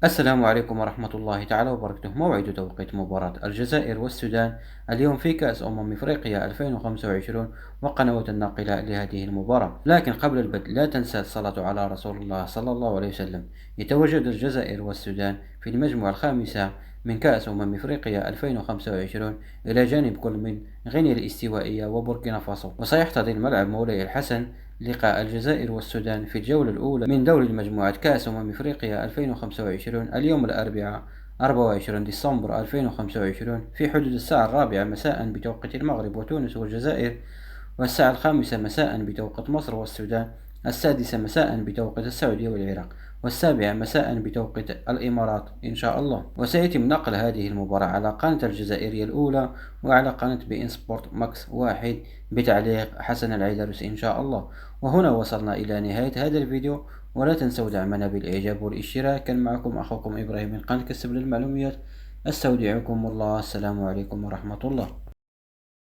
السلام عليكم ورحمة الله تعالى وبركاته. موعد توقيت مباراة الجزائر والسودان اليوم في كأس إفريقيا 2025 وقنوات الناقلة لهذه المباراة. لكن قبل البدء لا تنسى الصلاة على رسول الله صلى الله عليه وسلم. يتواجد الجزائر والسودان في المجموعة الخامسة من كأس إفريقيا 2025 إلى جانب كل من غينيا الاستوائية وبوركينا فاسو، وسيحتضن ملعب مولاي الحسن لقاء الجزائر والسودان في الجولة الأولى من دور المجموعات كأس إفريقيا 2025 اليوم الأربعاء 24 ديسمبر 2025 في حدود الساعة 4 مساء بتوقيت المغرب وتونس والجزائر، والساعة 5 مساء بتوقيت مصر والسودان، 6 مساء بتوقيت السعودية والعراق، 7 مساء بتوقيت الإمارات إن شاء الله. وسيتم نقل هذه المباراة على قناة الجزائرية الأولى وعلى قناة بي إن سبورت ماكس واحد بتعليق حسن العيدروس إن شاء الله. وهنا وصلنا إلى نهاية هذا الفيديو، ولا تنسوا دعمنا بالإعجاب والاشتراك. كان معكم أخوكم إبراهيم من قناة كسب للمعلومات. أستودعكم الله، السلام عليكم ورحمة الله.